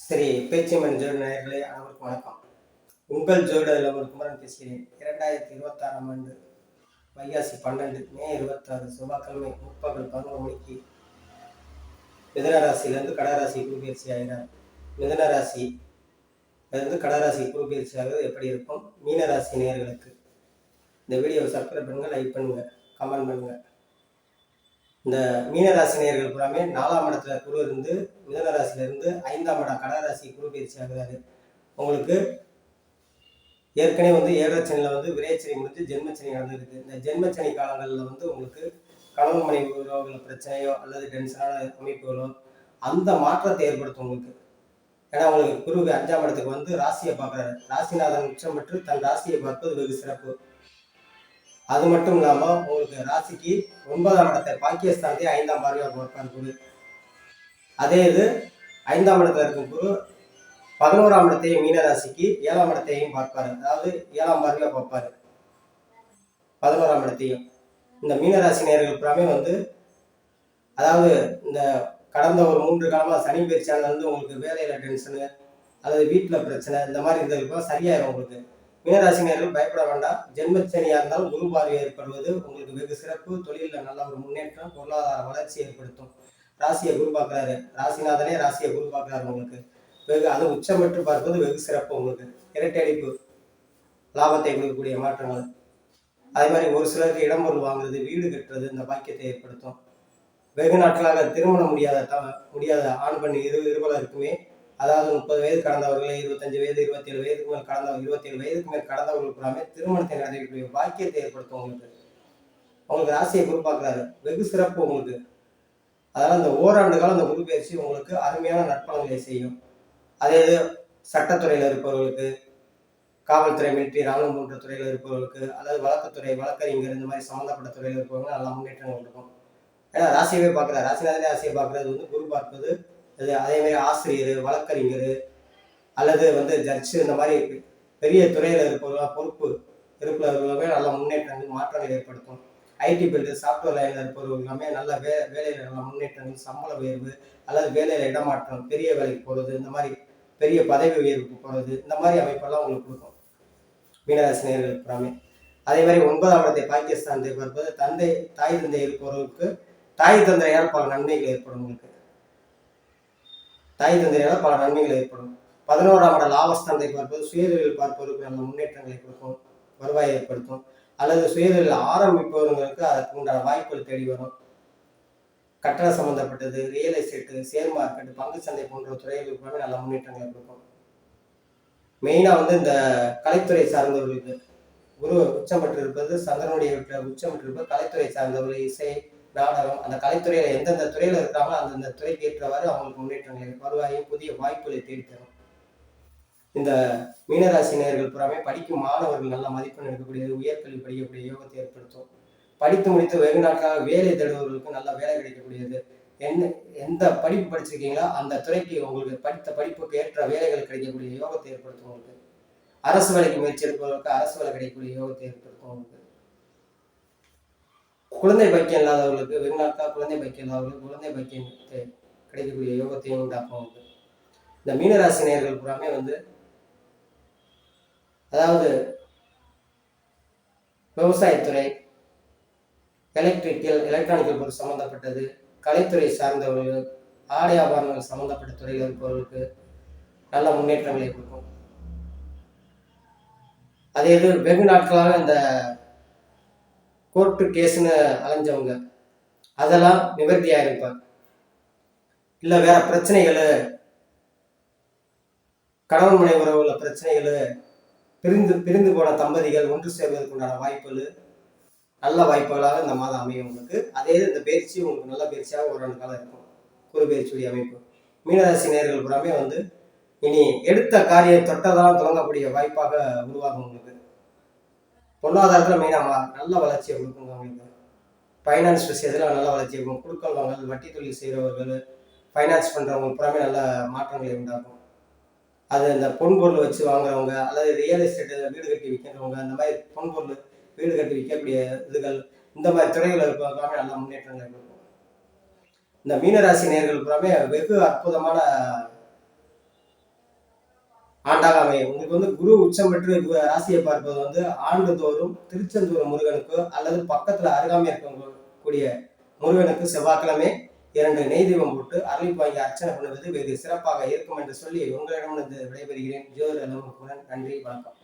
சரி, பேச்சியம்மன் ஜோடி நேயர்களே அனைவருக்கும் வணக்கம். உங்கள் ஜோதிடர் குமரன் பேசுகிறேன். 2026ஆம் ஆண்டு வைகாசி 12 மே 26 செவ்வாய்க்கிழமை முற்பகல் 11 மணிக்கு மிதுன ராசியிலிருந்து கடகராசி குருபெயர்ச்சி ஆகிறார். மிதுன ராசியிலிருந்து கடகராசி குருபெயர்ச்சி ஆகிறது எப்படி இருக்கும்? மீன ராசி நேயர்களுக்கு இந்த வீடியோவை சப்ஸ்கிரைப் பண்ணுங்க, லைக் பண்ணுங்க, கமெண்ட் பண்ணுங்க. இந்த மீனராசி நேயர்கள் பூராமே 4ஆம் இடத்துல குரு இருந்து மிதுன ராசியிலிருந்து 5ஆம் இடம் கடகராசி குரு பயிற்சி ஆகுறாரு. உங்களுக்கு ஏற்கனவே ஏழரைச்சனியில் விரைச்சனி முடிஞ்சு ஜென்மச்சனி நடந்திருக்கு. இந்த ஜென்மச்சனி காலங்களில் உங்களுக்கு கணவன் மனைவி உறவுகள பிரச்சனையோ அல்லது டென்ஷனான அமைப்புகளோ அந்த மாற்றத்தை ஏற்படுத்தும் உங்களுக்கு. ஏன்னா உங்களுக்கு குரு 5ஆம் இடத்துக்கு ராசியை பார்க்குறாரு. ராசிநாதன் உச்சம் பெற்று தன் ராசியை பார்ப்பது வெகு சிறப்பு. அது மட்டும் இல்லாம உங்களுக்கு ராசிக்கு 9ஆம் இடத்தை பாக்கியஸ்தானத்தை 5ஆம் பார்வையா பார்ப்பார் குரு. அதே இது 5ஆம் இடத்துல இருக்கும் குரு 11ஆம் இடத்தையும் மீன ராசிக்கு 7ஆம் இடத்தையும் பார்ப்பாரு. அதாவது 7ஆம் பார்வையா பார்ப்பாரு 11ஆம் இடத்தையும். இந்த மீனராசி நேயர்கள் புறாமே அதாவது இந்த கடந்த ஒரு 3 காலமா சனி பயிற்சியானது உங்களுக்கு வேலையில டென்ஷனு அல்லது வீட்டுல பிரச்சனை இந்த மாதிரி இருந்ததுக்கு சரியாயிரும் உங்களுக்கு. மீனராசினியர்கள் பயப்பட வேண்டாம். ஜென்மச்சனியா இருந்தாலும் குரு பார்வை ஏற்படுவது உங்களுக்கு வெகு சிறப்பு. தொழிலில் நல்ல ஒரு முன்னேற்றம், பொருளாதார வளர்ச்சி ஏற்படுத்தும். ராசியை குரு பார்க்கிறாரு, ராசிநாதனே ராசியை குரு பார்க்கிறாரு உங்களுக்கு. வெகு அது உச்சம் பெற்று பார்ப்பது வெகு சிறப்பு. உங்களுக்கு இரட்டடிப்பு லாபத்தை கொடுக்கக்கூடிய மாற்றங்கள். அதே மாதிரி ஒரு சிலருக்கு இடம்பொருள் வாங்குறது, வீடு கட்டுறது இந்த பாக்கியத்தை ஏற்படுத்தும். வெகு நாட்களாக திருமணம் முடியாத ஆண் பெண் இருவருக்குமே, அதாவது 30 வயது கடந்தவர்கள், 25 வயது, 27 வயதுக்கு மேல் 27 வயதுக்கு மேல் கடந்தவர்களுக்கு திருமணத்தை நடத்தக்கூடிய பாக்கியத்தை ஏற்படுத்தும் உங்களுக்கு. உங்களுக்கு ராசியை குரு பார்க்கிறாரு, வெகு சிறப்பு உங்களுக்கு. அதனால இந்த ஓராண்டு காலம் இந்த குரு பயிற்சி உங்களுக்கு அருமையான நற்பலன்களை செய்யும். அதே இது சட்டத்துறையில இருப்பவர்களுக்கு, காவல்துறை, மிலிட்டரி, ராணுவம் போன்ற துறையில இருப்பவர்களுக்கு, அல்லது வழக்குத்துறை, வழக்கறிஞர் இந்த மாதிரி சம்பந்தப்பட்ட துறையில இருப்பவங்க நல்ல முன்னேற்றங்கள் இருக்கும். ஏன்னா ராசியவே பார்க்கிறார், ராசிநாதனே ராசியை பார்க்கறது குரு பார்ப்பது. அதே மாதிரி ஆசிரியர், வழக்கறிஞர் அல்லது ஜட்ஜு இந்த மாதிரி பெரிய துறையில இருப்பவர்களா பொறுப்பு இருப்பவர்களுமே நல்ல முன்னேற்றங்கள் மாற்றங்கள் ஏற்படுத்தும். ஐடி ஃபீல்டு, சாஃப்ட்வேர் லைனில் இருப்பவர்களுமே நல்ல வேலையில நல்ல முன்னேற்றங்கள், சம்பள உயர்வு அல்லது வேலையில இடமாற்றம், பெரிய வேலைக்கு போறது, இந்த மாதிரி பெரிய பதவி உயர்வுக்கு போறது, இந்த மாதிரி அமைப்பெல்லாம் உங்களுக்கு கொடுக்கும் மீனராசி நேயர்களுக்கு எல்லாமே. அதே மாதிரி 9ஆம் இடத்தை பாகிஸ்தானத்தை பார்ப்பது தாய் தந்தை இருப்பவர்களுக்கு தாய் தந்தையால் பல நன்மைகள் ஏற்படும் உங்களுக்கு. தாய் தந்தையால் பல நன்மைகள் ஏற்படும். 11ஆம் இட லாபஸ்தானத்தை பார்ப்பது சுயதொழில் பார்ப்பவருக்கு நல்ல முன்னேற்றங்களை கொடுக்கும், வருவாயை ஏற்படுத்தும். அல்லது சுயதொழில் ஆரம்பிப்பவர்களுக்கு அதற்கு உண்டான வாய்ப்புகள் தேடி வரும். கட்டட சம்பந்தப்பட்டது, ரியல் எஸ்டேட்டு, ஷேர் மார்க்கெட், பங்கு சந்தை போன்ற துறைகளுக்கு நல்ல முன்னேற்றங்களை கொடுக்கும். மெயினா இந்த கலைத்துறை சார்ந்தவர்களுக்கு குரு உச்சம் பெற்று இருப்பது, சந்திரனுடைய உச்சம் பெற்று இருப்பது கலைத்துறை சார்ந்தவர்கள், இசை, நாடகம், அந்த கலைத்துறையில எந்தெந்த துறையில இருக்காங்களோ அந்தந்த துறைக்கு ஏற்றவாறு அவங்களுக்கு முன்னேற்றங்களை, வருவாயும் புதிய வாய்ப்புகளை தேடித்தரும். இந்த மீனராசி நேயர்கள் புறாமே படிக்கும் மாணவர்கள் நல்ல மதிப்பெண் எடுக்கக்கூடியது, உயர்கல்வி படிக்கக்கூடிய யோகத்தை ஏற்படுத்தும். படித்து முடித்து வெகு நாட்களாக வேலை தேடுவர்களுக்கு நல்ல வேலை கிடைக்கக்கூடியது. எந்த படிப்பு படிச்சிருக்கீங்களோ அந்த துறைக்கு உங்களுக்கு படித்த படிப்புக்கு ஏற்ற வேலைகள் கிடைக்கக்கூடிய யோகத்தை ஏற்படுத்தும் உங்களுக்கு. அரசு வேலைக்கு முயற்சி எடுப்பவர்களுக்கு அரசு வேலை கிடைக்கக்கூடிய யோகத்தை ஏற்படுத்தும் உங்களுக்கு. குழந்தை பாக்கியம் இல்லாதவர்களுக்கு, வெகு நாட்கள் குழந்தை பாக்கியம் இல்லாதவர்களுக்கு குழந்தை பாக்கியம் கிடைக்கக்கூடிய யோகத்தையும் உண்டாக்கும். இந்த மீனராசி நேயர்கள் பூராமே அதாவது விவசாயத்துறை, எலக்ட்ரானிக்கல் பொருள் சம்பந்தப்பட்டது, கலைத்துறை சார்ந்தவர்கள், ஆடை ஆபரணங்கள் சம்பந்தப்பட்ட துறையில் இருப்பவர்களுக்கு நல்ல முன்னேற்றங்களை கொடுக்கும். அதே இது வெகு நாட்களாக இந்த கோர்ட்டு கேஸ்ன்னு அலைஞ்சவங்க அதெல்லாம் நிவர்த்தி ஆயிருப்பார். இல்ல வேற பிரச்சனைகள், கணவன் மனைவி உறவுல பிரச்சனைகள், பிரிந்து போன தம்பதிகள் ஒன்று சேர்வதற்கு உண்டான வாய்ப்புகள், நல்ல வாய்ப்புகளாக இந்த மாதம் அமையும் உங்களுக்கு. அதே இந்த பயிற்சி உங்களுக்கு நல்ல பயிற்சியாக ஒரு 2 காலம் இருக்கும். குரு பயிற்சியுடைய அமைப்பு மீனராசி நேயர்கள் புறாமே இனி எடுத்த காரியம் தொட்டதான் தொடங்கக்கூடிய வாய்ப்பாக உருவாகும் உங்களுக்கு. பொருளாதாரத்தில் மெயினாக நல்ல வளர்ச்சியை கொடுக்குங்க உங்களுக்கு. ஃபைனான்ஸ் விஷயத்தில் நல்ல வளர்ச்சி இருக்கும். குடுக்கல் வாங்கல், வட்டி தொழில் செய்கிறவர்கள், ஃபைனான்ஸ் பண்ணுறவங்க புறாமே நல்ல மாற்றங்களை உண்டாகும். அது இந்த பொன்பொருள் வச்சு வாங்குறவங்க அல்லது ரியல் எஸ்டேட் வீடு கட்டி விற்கிறவங்க, அந்த மாதிரி பொன்பொருள் வீடு கட்டி விற்கக்கூடிய இதுகள், இந்த மாதிரி துறைகள் இருப்பவங்க நல்ல முன்னேற்றங்களை கொடுக்கும். இந்த மீனராசி நேயர்கள் புறாமே வெகு அற்புதமான ஆண்டாக அமையும். உங்களுக்கு வந்து குரு உச்சம் பெற்று ராசியை பார்ப்பது வந்து ஆண்டுதோறும் திருச்செந்தூர் முருகனுக்கு அல்லது பக்கத்துல அருகாமை இருக்கக்கூடிய முருகனுக்கு செவ்வாய்க்கிழமை 2 நெய் தீபம் போட்டு அருள் வாங்கி அர்ச்சனை பண்ணுவது வெகு சிறப்பாக இருக்கும் என்று சொல்லி உங்களிடம் விடைபெறுகிறேன். ஜோதிட நன்றி, வணக்கம்.